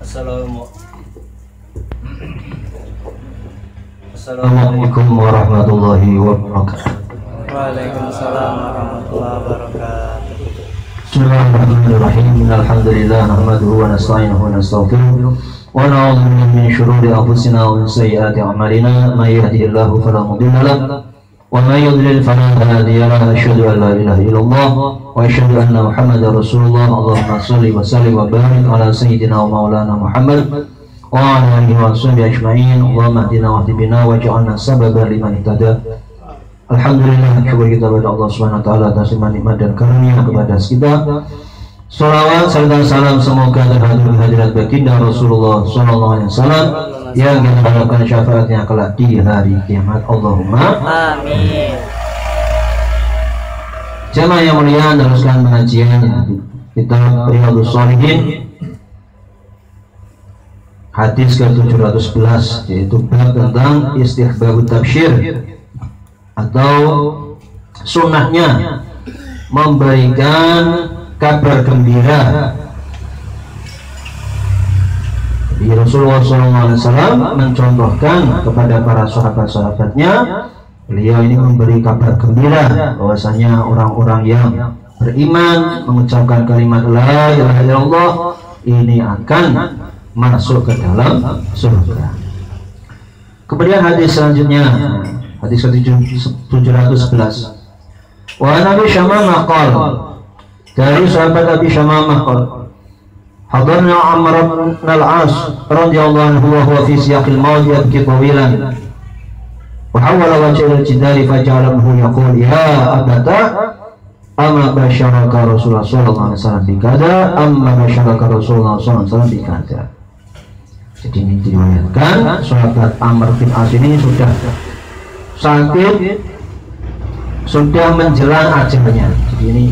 Assalamualaikum warahmatullahi wabarakatuh. Waalaikumsalam warahmatullahi wabarakatuh. Bismillahirrahmanirrahim. Alhamdulillah nahmaduhu wa nasta'inuhu wa nastaghfiruh wa na'udzu billahi min shururi anfusina wa min sayyiati a'malina. May yahdihillahu fala mudilla lahu wa may yudlil fala hadiya lahu. Asyhadu an la ilaha illallah wa asyhadu anna Muhammadar Rasulullah. Allahumma shalli wa sallim wa barik ala sayyidina wa maulana Muhammad wa ala alihi wa sahbihi ajma'in. Allahumma hdina wa hdi bina waj'alna sababan liman ihtada. Alhamdulillah, syukur kita kepada Allah Subhanahu wa taala atas nikmat dan karunia kepada kita. Salawat serta salam semoga terhadir di hadirat baginda Rasulullah sallallahu alaihi wasallam yang kita harapkan syafaatnya kelak di hari kiamat. Allahumma Amin. Jemaah yang mulia, teruskan pengajian kita Riyadhus Shalihin hadis ke-711, yaitu bab tentang istihbabut tabsyir atau sunnahnya memberikan kabar gembira. Jadi Rasulullah SAW mencontohkan kepada para sahabat-sahabatnya, beliau ini memberi kabar gembira bahwasanya orang-orang yang beriman mengucapkan kalimat la ilaha illallah ini akan masuk ke dalam surga. Kemudian hadis selanjutnya, hadis ke-711. Wa Nabi Syamamah qala, dari sahabat Abi Syamamah qala, hadarna Amr bin al-As radhiyallahu anhu wa huwa fi siyaqil maut yabki tawilan wa hawala wajha al-jidari faja'alahu yaqul ya abata amma basyaraka Rasulullah sallallahu alaihi wasallam bikada amma basyaraka Rasulullah sallallahu alaihi wasallam bikada. Jadi ini diriwayatkan sahabat Amr bin As ini sudah sakit, sudah menjelang ajalnya. Jadi ini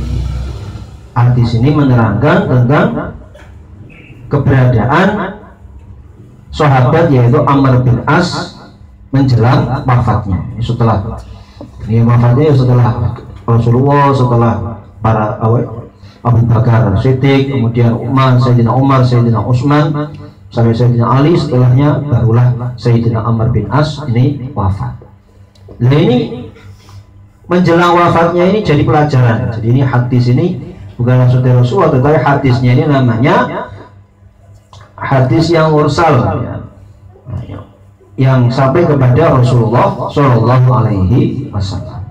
hadis ini menerangkan tentang keberadaan sahabat yaitu Amr bin As menjelang wafatnya. Setelah ini wafatnya setelah Rasulullah, setelah para Abu Bakar Siddiq, kemudian Sayyidina Umar, Sayyidina Utsman, sampai Sayyidina Ali, setelahnya barulah Sayyidina Amr bin As ini wafat. Nah ini menjelang wafatnya ini jadi pelajaran. Jadi ini hadis ini bukan langsung dari Rasulullah, tetapi hadisnya ini namanya hadis yang mursal, yang sampai kepada Rasulullah Shallallahu Alaihi Wasallam.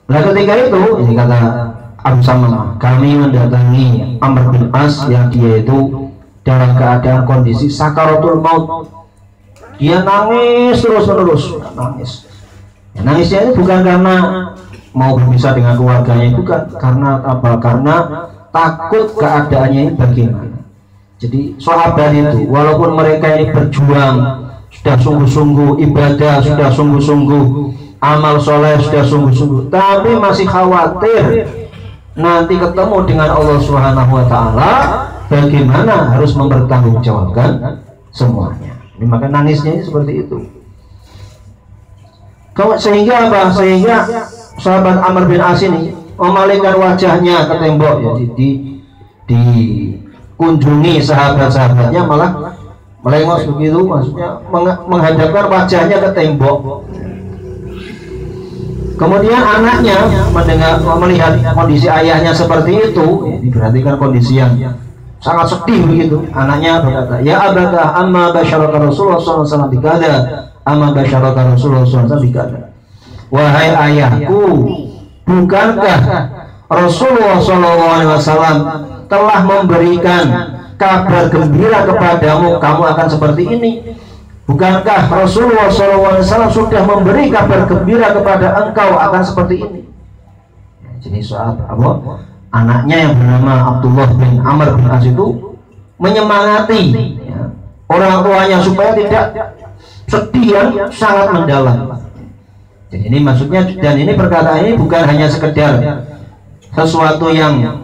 Nah ketika itu ini kata Abu Syamamah, kami mendatangi Amr bin As yang dia itu dalam keadaan kondisi sakaratul maut. Dia nangis terus-menerus, nangis. Ya, nangisnya ini bukan karena mau berpisah dengan keluarganya, bukan karena apa? Karena takut keadaannya ini bagaimana. Jadi sahabat itu walaupun mereka ini berjuang, sudah sungguh-sungguh ibadah, sudah sungguh-sungguh amal soleh, sudah sungguh-sungguh, tapi masih khawatir nanti ketemu dengan Allah Subhanahu wa taala, bagaimana harus mempertanggungjawabkan semuanya. Ini maka nangisnya ini seperti itu. Sehingga apa? Sehingga sahabat Amr bin As ini memalingkan wajahnya ke tembok, ya, dikunjungi sahabat-sahabatnya malah melengos begitu, maksudnya menghadapkan wajahnya ke tembok. Kemudian anaknya melihat kondisi ayahnya seperti itu, ini berarti kan kondisi yang sangat sedih begitu. Anaknya berkata, ya abata amma basyaraka Rasulullah SAW bikada, amma basyaraka Rasulullah SAW bikada. Wahai ayahku, bukankah Rasulullah SAW telah memberikan kabar gembira kepadamu, kamu akan seperti ini? Bukankah Rasulullah SAW sudah memberi kabar gembira kepada engkau akan seperti ini? Jadi sahabat anaknya yang bernama Abdullah bin Amr bin As itu menyemangati orang tuanya supaya tidak sedih yang sangat mendalam. Jadi ini maksudnya, dan ini perkataan ini bukan hanya sekedar sesuatu yang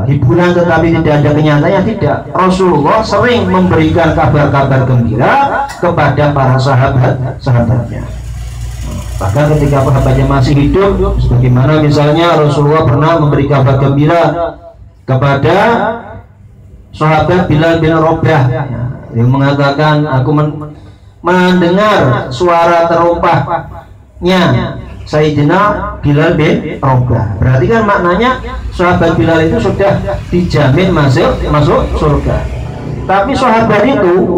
hiburan tetapi tidak ada kenyataannya, tidak. Rasulullah sering memberikan kabar-kabar gembira kepada para sahabatnya. Bahkan ketika sahabatnya masih hidup, sebagaimana misalnya Rasulullah pernah memberi kabar gembira kepada sahabat Bilal bin Rabah yang mengatakan aku mendengar suara terumpahnya Sayyidina Bilal bin Rabah. Berarti kan maknanya sahabat Bilal itu sudah dijamin masuk surga. Tapi sahabat itu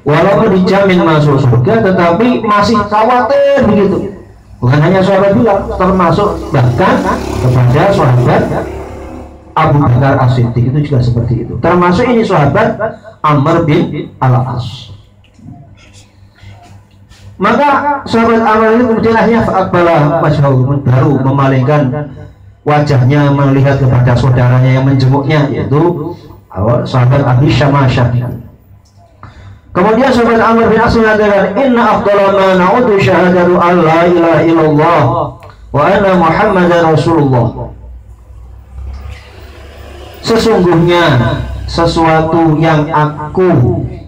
walaupun dijamin masuk surga, tetapi masih khawatir begitu. Bukan hanya sahabat Bilal, termasuk bahkan kepada sahabat Abu Bakar As-Siddiq itu juga seperti itu. Termasuk ini sahabat Amr bin Al-As. Maka sahabat Amr ini kemudian akhirnya fa'aqbala wajhahu, baru memalingkan wajahnya melihat kepada saudaranya yang menjenguknya, yaitu sahabat Abi Syamasyah. Kemudian sahabat Amr bin As mengatakan, inna afdala ma na'udu syahadatu an la ilaha illallah wa anna Muhammadan Rasulullah. Sesungguhnya sesuatu yang aku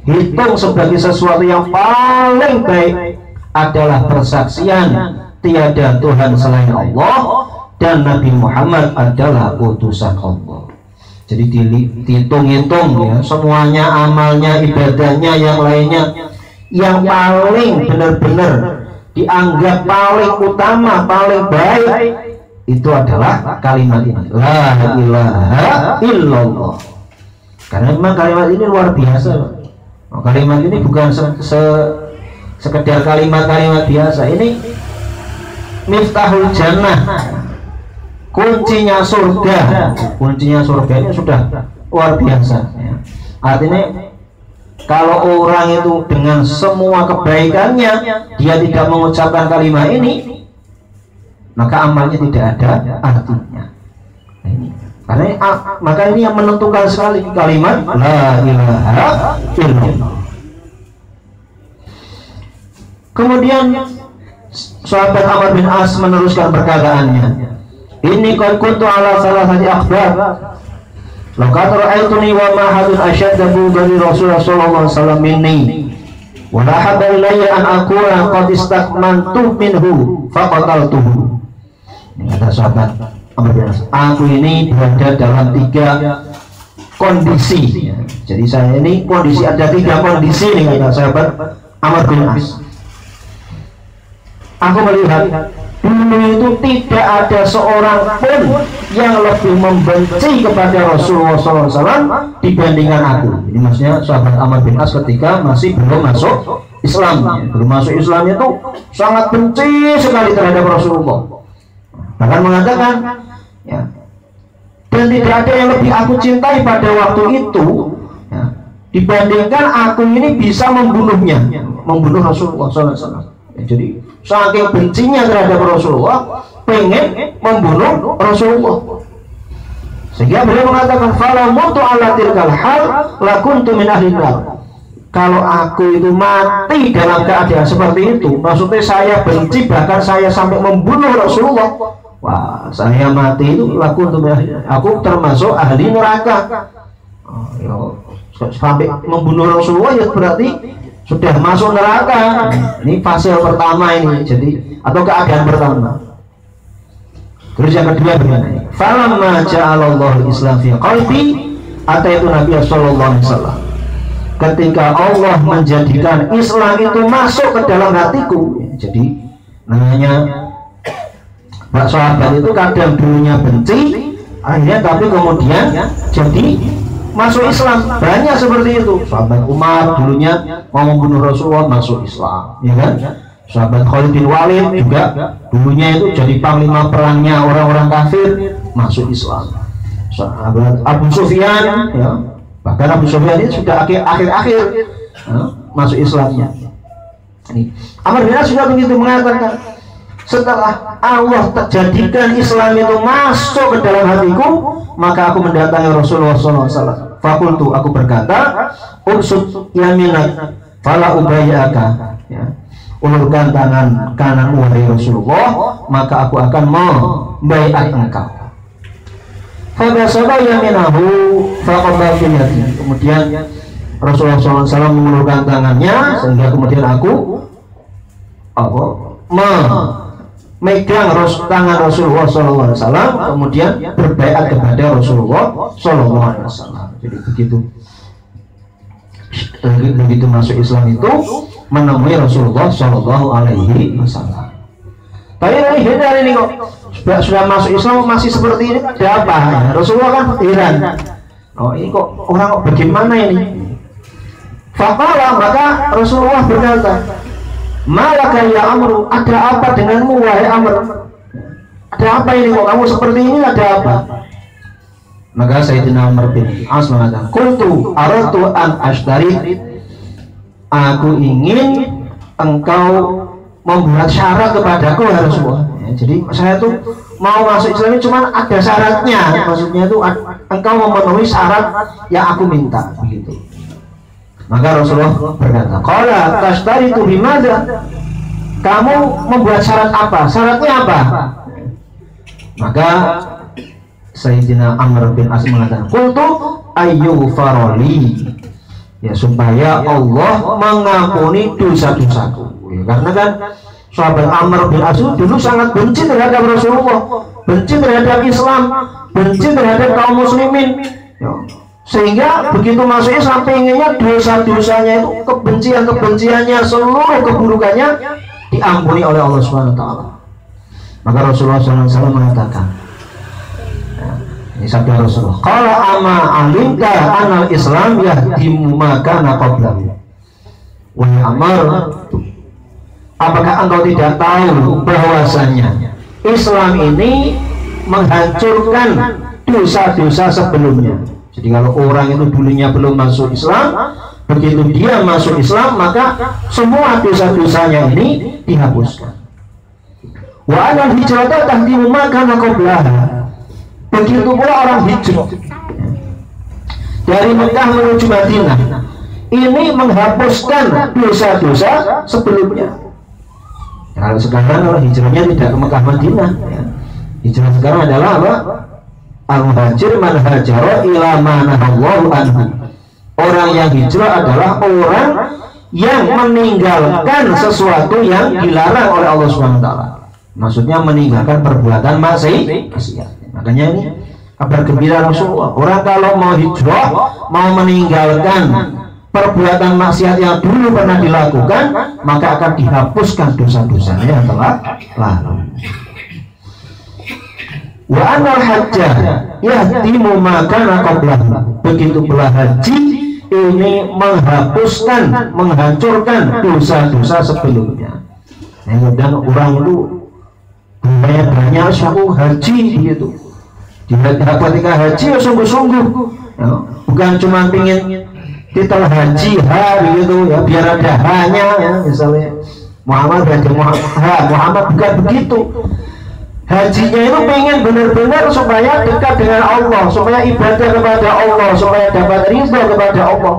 hitung sebagai sesuatu yang paling baik adalah persaksian tiada Tuhan selain Allah dan Nabi Muhammad adalah utusan Allah. Jadi dihitung-hitung ya, semuanya, amalnya, ibadahnya, yang lainnya, yang paling benar-benar dianggap paling utama, paling baik, itu adalah kalimat ini, la ilaha illallah. Karena memang kalimat ini luar biasa. Kalimat ini bukan sekedar kalimat-kalimat biasa. Ini miftahul jannah, kuncinya surga. Kuncinya surga ini sudah luar biasa ya. Artinya kalau orang itu dengan semua kebaikannya dia tidak mengucapkan kalimat ini, maka amalnya tidak ada artinya. Karena maka ini yang menentukan sekali kalimat la ilaha illallah. Kemudian sahabat Amr bin As meneruskan perkataannya, ini qad kuntu ala salasati akhbar laqad ra'aytuni wa ma hadun ashaddu dari Rasulullah sallallahu alaihi wasallam minni wa la habba ilayya an aqula qad istakmantu minhu faqataltuhu. Ini kata sahabat Amr bin As, aku ini berada dalam 3 kondisi ya. Jadi saya ini kondisi, ada 3 kondisi nih kata sahabat Amr bin As. Aku melihat dulu itu tidak ada seorang pun yang lebih membenci kepada Rasulullah SAW dibandingkan aku. Ini maksudnya sahabat Amr bin As ketika masih belum masuk Islam ya. Belum masuk Islam itu sangat benci sekali terhadap Rasulullah. Bahkan mengatakan ya, dan tidak ada yang lebih aku cintai pada waktu itu ya, dibandingkan aku ini bisa membunuhnya, membunuh Rasulullah SAW ya. Jadi saking bencinya terhadap Rasulullah, pengen membunuh Rasulullah, sehingga beliau mengatakan fala mutu ala tilkal hal lakuntu min ahli nar. Kalau aku itu mati dalam keadaan seperti itu, maksudnya saya benci bahkan saya sampai membunuh Rasulullah, wah, saya mati itu aku termasuk ahli neraka. Sampai membunuh Rasulullah ya berarti sudah masuk neraka. Ini fase pertama ini, jadi atau keadaan pertama. Terus yang kedua bagaimana? Falamma ja'alallahu Islam fi qalbi ataitu Nabi sallallahu alaihi wasallam. Ketika Allah menjadikan Islam itu masuk ke dalam hatiku, jadi namanya Pak sahabat itu kadang dulunya benci, akhirnya tapi kemudian jadi masuk Islam. Banyak seperti itu. Sahabat Umar dulunya mau membunuh Rasulullah, masuk Islam, ya kan? Sahabat Khalid bin Walid juga dulunya itu jadi panglima perangnya orang-orang kafir, masuk Islam. Sahabat Abu Sufyan, ya, bahkan Abu Sufyan ini sudah akhir-akhir masuk Islamnya. Ini Amr bin As juga begitu mengatakan, setelah Allah terjadikan Islam itu masuk ke dalam hatiku, maka aku mendatangi Rasulullah SAW. Fakultu, aku berkata, unsut yaminak fala ubayyaka ya. Ulurkan tangan kanan wahai Rasulullah, maka aku akan membaiat engkau. Fadasaba yaminahu faqabal yadi. Kemudian Rasulullah SAW mengulurkan tangannya sehingga kemudian aku megang tangan Rasulullah SAW, kemudian berbaiat kepada Rasulullah SAW. Jadi begitu masuk Islam itu menemui Rasulullah SAW. Tapi heran ini kok sudah masuk Islam masih seperti ini, ada apa? Rasulullah kan heran. Oh ini kok orang kok bagaimana ini? Faqala, maka Rasulullah berkata, malaka ya Amr, ada apa denganmu wahai Amr? Ada apa ini kok kamu seperti ini, ada apa? Maka Sayyidina Amr bin As mengatakan, kuntu aratu an ashtari, aku ingin engkau membuat syarat kepadaku ya Rasulullah. Jadi saya tuh mau masuk Islam cuma ada syaratnya, maksudnya itu engkau memenuhi syarat yang aku minta, begitu. Maka Rasulullah berkata, qala tashtaritu bimadza? Kamu membuat syarat apa? Syaratnya apa? Maka Sayyidina Amr bin As mengatakan, qultu ayyufaroli, ya supaya Allah mengampuni dosa-dosaku. Ya, karena kan sahabat Amr bin As dulu sangat benci terhadap Rasulullah, benci terhadap Islam, benci terhadap kaum muslimin, ya. Sehingga begitu masuk Islam pengennya dosa-dosanya itu, kebenciannya, seluruh keburukannya diampuni oleh Allah SWT. Maka Rasulullah SAW mengatakan, ini sabda Rasulullah, qala ama alimta anal Islam yahdimu maka naqablahu. Wahai Amr, apakah engkau tidak tahu bahwasanya Islam ini menghancurkan dosa-dosa sebelumnya? Jadi kalau orang itu dulunya belum masuk Islam, begitu dia masuk Islam maka semua dosa-dosanya ini dihapuskan. Wa anal hijrata tahdimu maka naqablaha. Begitu pula orang hijrah dari Mekah menuju Madinah, ini menghapuskan dosa-dosa sebelumnya. Kalau sekarang kalau hijrahnya tidak ke Mekah Madinah, ya. Hijrah sekarang adalah apa? Al-muhajir man hajara ila ma nahallahu anhu. Orang yang hijrah adalah orang yang meninggalkan sesuatu yang dilarang oleh Allah SWT. Maksudnya meninggalkan perbuatan maksiat. Makanya ini kabar gembira Rasulullah. Orang kalau mau hijrah, mau meninggalkan perbuatan maksiat yang dulu pernah dilakukan, maka akan dihapuskan dosa-dosanya yang telah lalu. Wa anal hajjah yahdimu maka naqablahu. Begitu pula haji ini menghapuskan, menghancurkan dosa-dosa sebelumnya. Dan orang itu banyak suku haji gitu. Ketika haji ya sungguh-sungguh, ya, bukan cuma pingin titel haji begitu ya, biar ada hanya ya, misalnya Muhammad bukan begitu. Hajinya itu pengen benar-benar supaya dekat dengan Allah, supaya ibadah kepada Allah, supaya dapat ridha kepada Allah.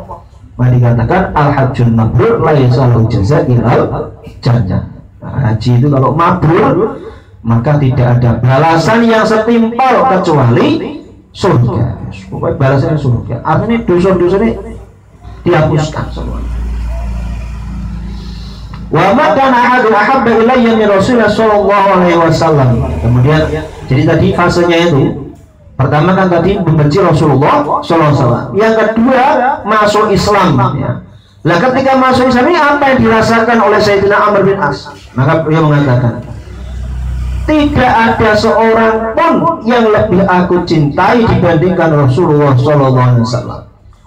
Maka dikatakan al-hajjul mabrur laisa lahu jazaa illal jannah. Haji itu kalau mabrur maka tidak ada balasan yang setimpal kecuali surga. Pokoknya balasannya surga. Artinya dosa-dosa ini dihapuskan semua. Wa ma kana ahadun ahabba ilayya min Rasulullah sallallahu alaihi wasallam. Kemudian jadi tadi fasenya itu pertama kan tadi membenci Rasulullah sallallahu alaihi wasallam. Yang kedua masuk Islam ya. Nah, ketika masuk Islam ini apa yang dirasakan oleh Sayyidina Amr bin As? Maka beliau mengatakan, tidak ada seorang pun yang lebih aku cintai dibandingkan Rasulullah sallallahu alaihi wasallam.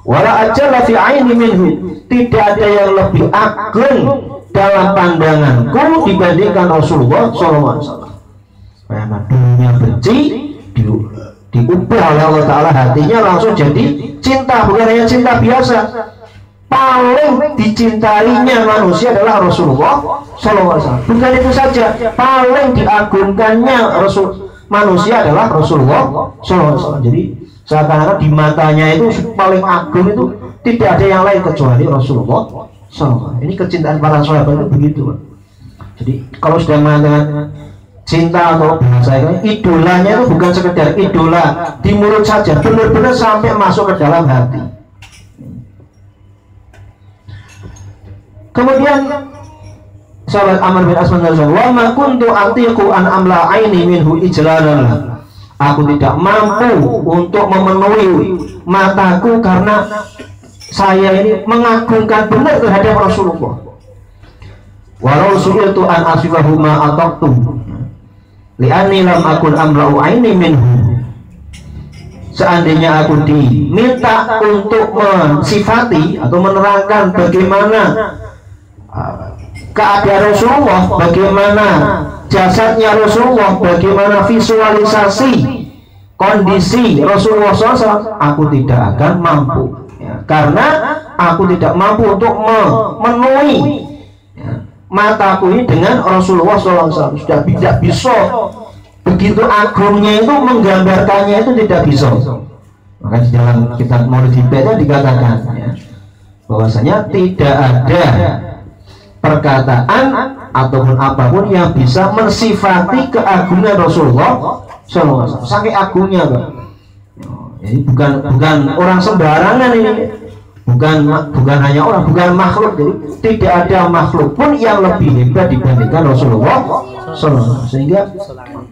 Wala ajalla fi aini minhu. Tidak ada yang lebih agung dalam pandanganku dibandingkan Rasulullah sallallahu alaihi wasallam. Karena dunia benci diubah oleh Allah Ta'ala, hatinya langsung jadi cinta, bukan hanya cinta biasa. Paling dicintainya manusia adalah Rasulullah sallallahu alaihi wasallam. Bukan itu saja, paling diagungkannya manusia adalah Rasulullah sallallahu alaihi wasallam. Jadi seakan-akan di matanya itu paling agung itu tidak ada yang lain kecuali Rasulullah sallallahu. Ini kecintaan para sahabat itu begitu. Jadi kalau sudah mengatakan cinta atau bahasa idolanya itu bukan sekedar idola di mulut saja, benar-benar sampai masuk ke dalam hati. Kemudian sahabat Amr bin As mengatakan, wa ma kuntu atiqu an amla aini minhu ijlalan. Aku tidak mampu untuk memenuhi mataku karena saya ini mengagungkan benar terhadap Rasulullah. Walau su'iltu an asifahu ma ataqtu li'anni lam akun amla'u aini minhu. Seandainya aku diminta untuk mensifati atau menerangkan bagaimana keadaan Rasulullah, bagaimana jasadnya Rasulullah, bagaimana visualisasi kondisi Rasulullah SAW, aku tidak akan mampu ya, karena aku tidak mampu untuk memenuhi ya, mataku ini dengan Rasulullah SAW. Sudah tidak bisa begitu agungnya itu, menggambarkannya itu tidak bisa. Maka di dalam kitab Maulid Hidayah dikatakan ya, bahwasanya tidak ada perkataan ataupun apapun yang bisa mensifati keagungan Rasulullah SAW. Saking agungnya, Pak. Jadi bukan orang sembarangan ini, bukan hanya orang, bukan makhluk. Jadi tidak ada makhluk pun yang lebih hebat dibandingkan Rasulullah SAW. Sehingga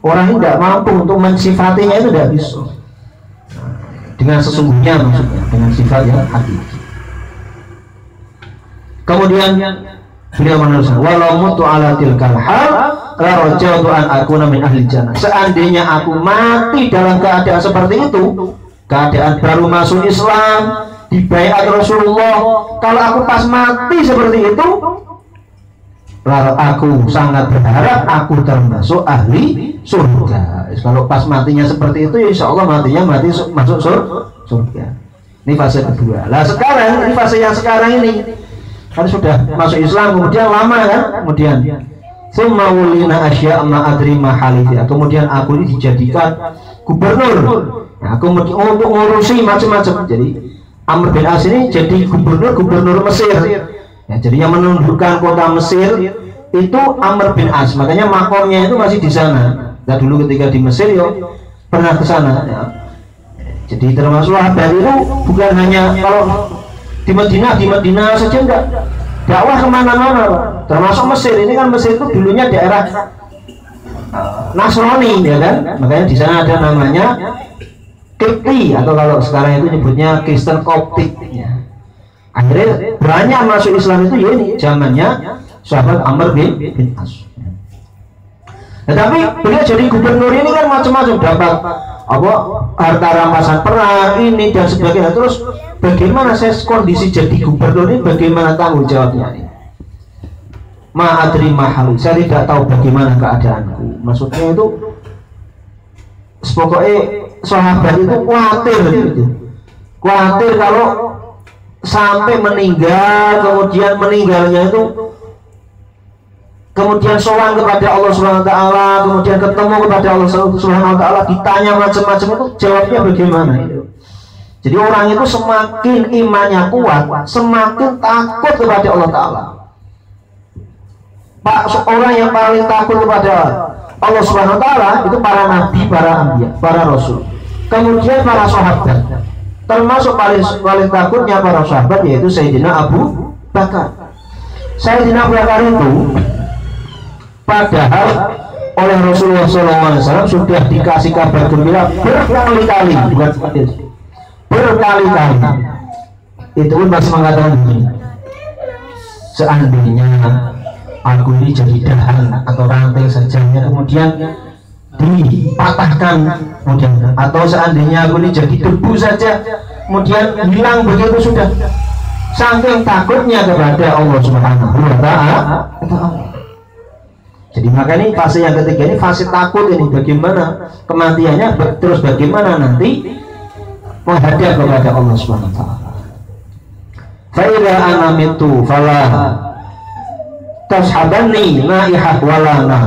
orang ini tidak mampu untuk mensifatinya, itu tidak bisa. Dengan sesungguhnya, maksudnya dengan sifat yang hakiki. Kemudian beliau meneruskan, walau mutu ala tilkal hal la rajautu an akuna min ahli jannah. Seandainya aku mati dalam keadaan seperti itu, keadaan baru masuk Islam, dibaiat Rasulullah, kalau aku pas mati seperti itu, lalu aku sangat berharap aku termasuk ahli surga. Kalau pas matinya seperti itu, ya insya Allah matinya masuk surga. Ini fase kedua. Lah sekarang, ini fase yang sekarang ini kan sudah masuk Islam, kemudian lama kan, kemudian summa wulina asya ma adri mahalidya, kemudian aku ini dijadikan gubernur. Nah, aku untuk ngurusi macam-macam. Jadi Amr bin As ini jadi gubernur Mesir. Ya, jadi yang menundukkan kota Mesir itu Amr bin As. Makanya makomnya itu masih di sana. Nah, dulu ketika di Mesir yo pernah ke sana. Ya. Jadi termasuk habar itu bukan hanya kalau di Madinah saja, enggak, dakwah kemana-mana, termasuk Mesir. Ini kan Mesir itu dulunya daerah Nasrani, ya kan, makanya di sana ada namanya Kipti, atau kalau sekarang itu nyebutnya Kristen Koptik ya. Akhirnya banyak masuk Islam itu ya ini zamannya sahabat Amr bin As. Nah, tapi beliau jadi gubernur ini kan macam-macam, dapat apa harta rampasan perang ini dan sebagainya. Terus bagaimana saya kondisi jadi gubernur ini, bagaimana tanggung jawabnya ini? Ma'adri mahal, saya tidak tahu bagaimana keadaanku. Maksudnya itu pokoknya sahabat itu khawatir gitu. Khawatir kalau sampai meninggal, kemudian meninggalnya itu kemudian sowan kepada Allah Subhanahu wa taala, kemudian ketemu kepada Allah Subhanahu wa taala, ditanya macam-macam, itu jawabnya bagaimana itu. Jadi orang itu semakin imannya kuat, semakin takut kepada Allah taala. Orang yang paling takut kepada Allah Subhanahu wa taala itu para nabi, para anbiya, para rasul. Kemudian para sahabat. Termasuk paling takutnya para sahabat yaitu Sayyidina Abu Bakar. Sayyidina Abu Bakar itu padahal oleh Rasulullah SAW sudah dikasih kabar gembira berkali-kali, bukan sekali, berkali-kali. Itu pun masih mengatakan begini, seandainya aku ini jadi dahan atau rantai saja, kemudian dipatahkan, kemudian atau seandainya aku ini jadi debu saja, kemudian hilang begitu sudah. Saking takutnya kepada Allah Subhanahu wa taala. Jadi maka ini fase yang ketiga ini fase takut ini, bagaimana kematiannya, terus bagaimana nanti menghadap kepada Allah Subhanahu wa taala. Fa idza ana mitu fala tashabanni naihah wala nar.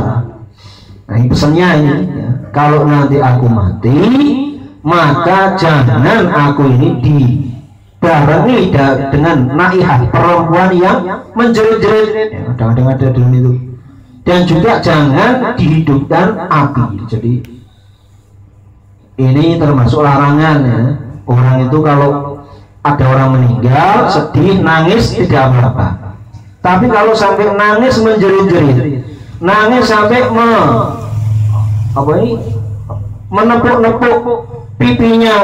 Nah, ini pesannya ini ya. Kalau nanti aku mati, maka jangan aku ini dibarengi dengan naihah, perempuan yang menjerit-jerit ya, kadang-kadang ada dalam itu. Dan juga jangan dihidupkan api. Jadi ini termasuk larangan ya. Orang itu kalau ada orang meninggal, sedih, nangis, tidak apa-apa. Tapi kalau sampai nangis menjerit-jerit, nangis sampai menepuk-nepuk pipinya,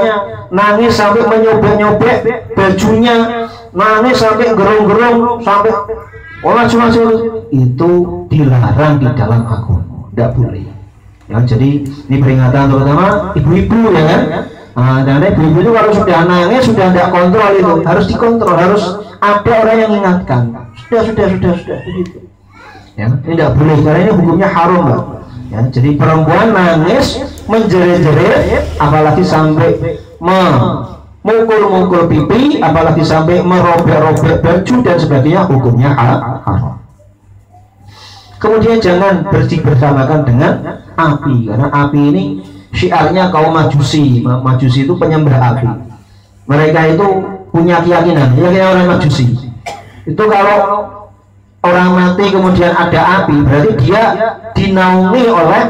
nangis sampai menyobek-nyobek bajunya, nangis sampai gerung-gerung, sampai macam-macam, itu dilarang di dalam agama, tidak boleh. Ya, jadi ini peringatan terutama ibu-ibu ya kan. Dan ibu-ibu itu kalau sudah nangis, sudah tidak kontrol itu, harus dikontrol, harus ada orang yang mengingatkan. Sudah begitu. Ya, ini tidak boleh karena ini hukumnya haram, Mbak. Ya, jadi perempuan nangis menjerit-jerit, apalagi sampai memukul-mukul pipi, apalagi sampai merobek-robek baju dan sebagainya, hukumnya haram. Kemudian jangan bersamakan dengan api, karena api ini syiarnya kaum Majusi. Majusi itu penyembah api. Mereka itu punya keyakinan orang Majusi. Itu kalau orang mati kemudian ada api, berarti dia dinaungi oleh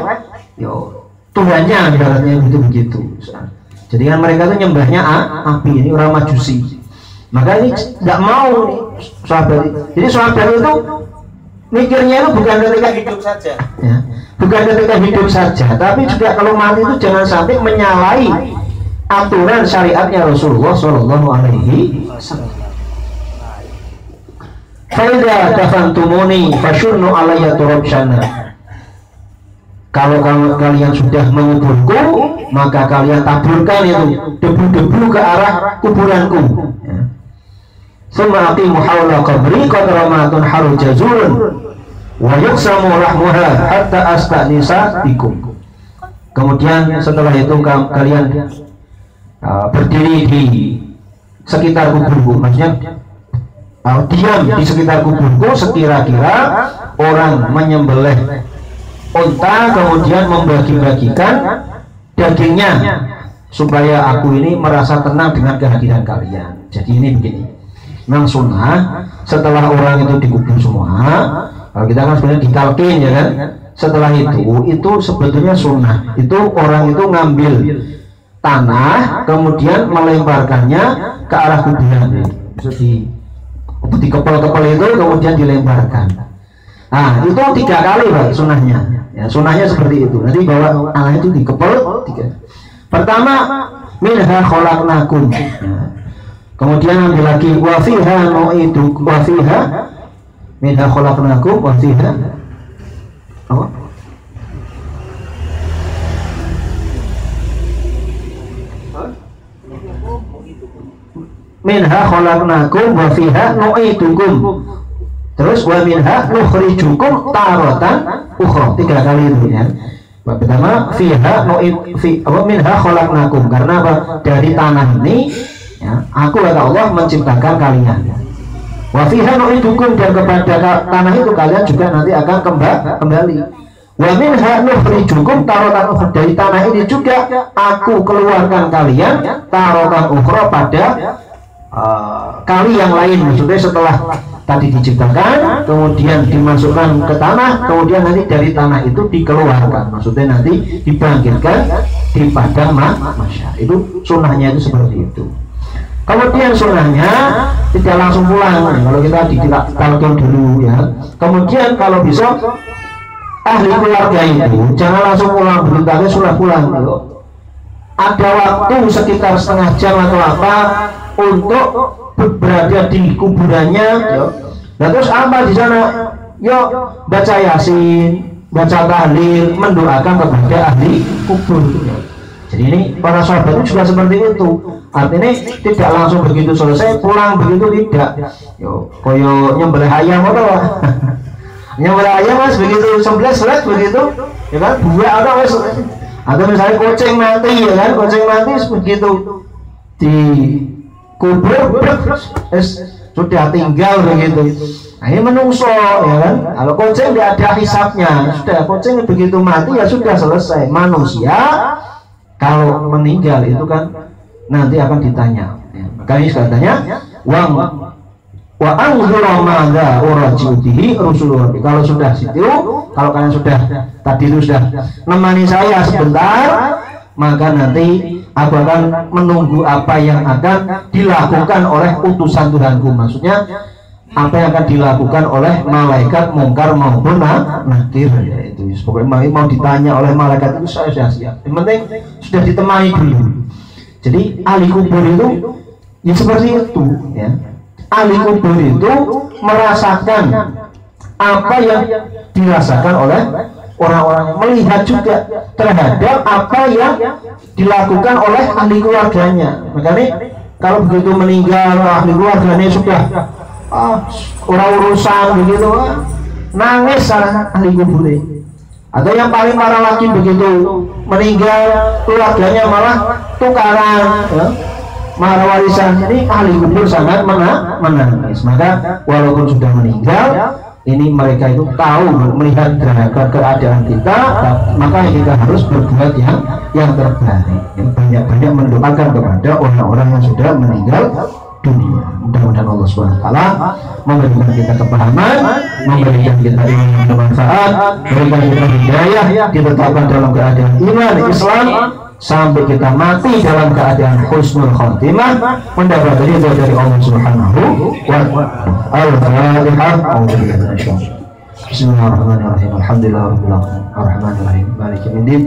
Tuhannya, ibaratnya begitu. Jadi kan mereka itu nyembahnya api, ini orang Majusi. Maka ini tidak mau nih sahabat. Jadi sahabat itu mikirnya itu bukan ketika hidup saja, ya, bukan ketika hidup saja, tapi juga kalau mati itu jangan sampai menyalahi aturan syariatnya Rasulullah Shallallahu Alaihi Wasallam. Faida dafantumuni fasyunnu alayya turabsyana. Kalau kalian sudah menguburku, maka kalian taburkan itu debu-debu ke arah kuburanku. Summa aqimu hawla qabri qadramatun haru jazurun wa yuksamu rahmuha hatta astanisa bikum. Kemudian setelah itu kalian berdiri di sekitar kuburku, maksudnya diam di sekitar kuburku sekira-kira orang menyembelih unta kemudian membagi-bagikan dagingnya supaya aku ini merasa tenang dengan kehadiran kalian. Jadi ini begini, memang sunnah setelah orang itu dikubur semua, kalau kita kan sebenarnya ditalkin ya kan, setelah itu sebetulnya sunnah itu orang itu ngambil tanah kemudian melemparkannya ke arah kuburan, jadi di kepel-kepel itu kemudian dilemparkan. Nah itu 3 kali Pak sunnahnya, ya, sunnahnya seperti itu. Nanti bawa tanah itu dikepel 3. Pertama minha khalaqnakum, kemudian ambil lagi wa fiha nu'idu wa fiha minha khalaqnakum wa fiha apa? Minha khalaqnakum wa fiha nu'idukum. Terus wa minha nukhrijukum taratan ukhra. 3 kali itu ya. Pertama fiha minha khalaqnakum, karena apa? Dari tanah ini ya, aku kata Allah menciptakan kalian. Wa fiha nu'idukum, dan kepada tanah itu kalian juga nanti akan kembali. Wa minha nukhrijukum taratan ukhra, dari tanah ini juga aku keluarkan kalian taratan ukhra, pada kali yang lain. Maksudnya setelah tadi diciptakan kemudian dimasukkan ke tanah, kemudian nanti dari tanah itu dikeluarkan, maksudnya nanti dibangkitkan di padang mahsyar. Itu sunnahnya itu seperti itu. Kemudian sunnahnya tidak langsung pulang, kalau kita ditalkin dulu ya. Kemudian kalau bisa ahli keluarga itu jangan langsung pulang dulu, tapi sudah pulang dulu. Ada waktu sekitar setengah jam atau apa untuk berada di kuburannya. Nah terus apa di sana? Yo baca yasin, baca tahlil, mendoakan kepada ahli kubur. Jadi ini para sahabat itu juga seperti itu. Artinya tidak langsung begitu selesai pulang begitu, tidak. Yo koyo nyembelih ayam atau nyembelih ayam mas begitu sembelih begitu, ya kan? Buah atau mas, atau misalnya kucing mati ya kan, kucing mati begitu di kubur sudah tinggal begitu. Nah, ini menungso ya kan. Kalau kucing tidak ada hisapnya, sudah kucing begitu mati ya sudah selesai. Manusia kalau meninggal itu kan nanti akan ditanya. Ya. Makanya katanya wa anzura madza urajutihi rasulullah. Kalau sudah situ, kalau kalian sudah tadi itu sudah nemani saya sebentar, maka nanti aku akan menunggu apa yang akan dilakukan oleh utusan Tuhanku. Maksudnya apa yang akan dilakukan oleh malaikat mungkar maupun nakir, ya itu pokoknya mau ditanya oleh malaikat itu saya siap. Yang penting sudah ditemani dulu. Jadi ahli kubur itu ya seperti itu ya. Ahli kubur itu merasakan apa yang dirasakan oleh orang-orang, melihat juga terhadap apa yang dilakukan oleh ahli keluarganya. Makanya kalau begitu meninggal ahli keluarganya sudah orang urusan begitu, nangis ahli kubur. Atau yang paling parah lagi begitu meninggal keluarganya malah tukaran ya, marah warisan. Jadi ahli kubur sangat menangis. Maka walaupun sudah meninggal, ini mereka itu tahu melihat keadaan kita, maka kita harus berbuat yang terbaik, yang banyak-banyak mendoakan kepada orang-orang yang sudah meninggal dunia. Mudah-mudahan Allah SWT memberikan kita kepahaman, memberikan kita ilmu yang bermanfaat, memberikan kita hidayah, ditetapkan dalam keadaan iman Islam sampai kita mati dalam keadaan husnul khotimah, mendapat ridho dari Allah Subhanahu wa ta'ala. Bismillahirrahmanirrahim. Alhamdulillahirabbil alamin. Arrahmanirrahim. Maliki yaumiddin.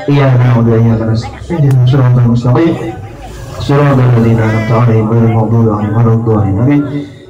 Iyyaka na'budu wa iyyaka nasta'in. Ihdinas siratal mustaqim. Siratal ladzina an'amta 'alaihim ghairil maghdubi 'alaihim waladdallin. Amin.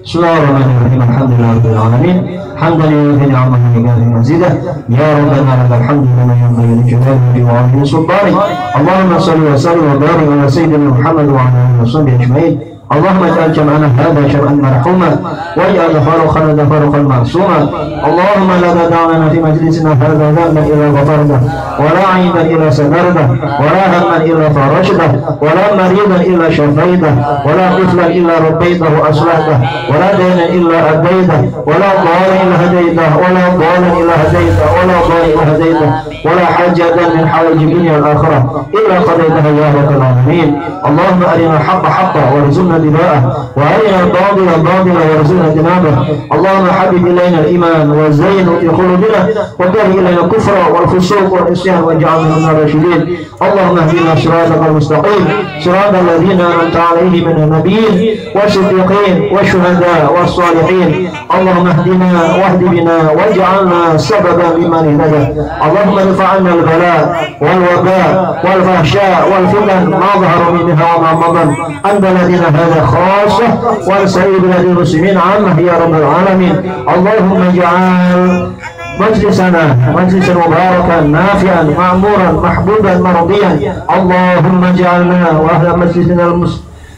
Bismillahirrahmanirrahim. Alhamdulillahirabbil alamin. Hamdan lillahi ni'amahu wa bihamdihi mazidah. Ya rabbana lakal hamdu lima yanbaghi li jalalihi wa 'azimi sultanihi. Allahumma shalli wa sallim wa barik ala sayyidina Muhammad wa 'ala alihi wa sahbihi ajma'in. اللهم اجعل جمعنا هذا جمعا مرحوما واجعل تفرقنا تفرقا معصوما. اللهم لا تدع لنا في مجلسنا هذا ذنبا الا غفرته ولا عيبا الا سترته ولا هما الا فرجته ولا مريضا الا شفيته ولا طفلا الا ربيته واصلحته ولا دينا الا اديته ولا ضالا الا هديته ولا ضالا الا هديته ولا ضالا الا هديته ولا حاجة من حوائج الدنيا والاخره الا قضيتها يا رب العالمين. اللهم ارنا الحق حقا وارزقنا اتباعه وارنا الباطل باطلا وارزقنا اجتنابه. اللهم حبب الينا الايمان وزينه في قلوبنا وكره الينا الكفر والفسوق والعصيان واجعلنا من الراشدين. اللهم اهدنا صراطك المستقيم صراط الذين انعمت عليهم من النبيين والصديقين والشهداء والصالحين. اللهم اهدنا واهد بنا واجعلنا سببا لمن اهتدى. اللهم ارفع عنا البلاء والوباء والفحشاء والفتن ما ظهر منها وما بطن عن بلدنا هذا خاصة ولسائر بلاد المسلمين عامة يا رب العالمين. اللهم اجعل مجلسنا مجلسا مباركا نافعا معمورا محبوبا مرضيا. اللهم اجعلنا واهل مجلسنا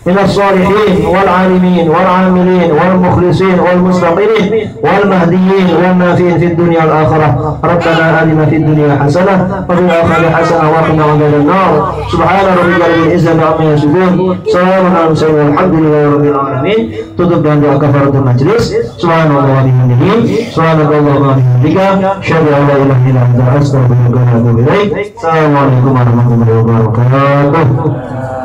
من الصالحين والعالمين والعاملين والمخلصين والمستقيمين والمهديين والنافين في الدنيا والآخرة. ربنا آتنا في الدنيا حسنة وفي الآخرة حسنة وقنا عذاب النار. سبحان ربك رب العزة عما يصفون سلام على المرسلين والحمد لله رب العالمين. Tutup dengan doa kafaratul majlis. Subhanallah wa bihamdihi subhanallah wa bihamdika asyhadu an la ilaha illa anta astaghfiruka wa atubu ilaik. Assalamualaikum warahmatullahi wabarakatuh.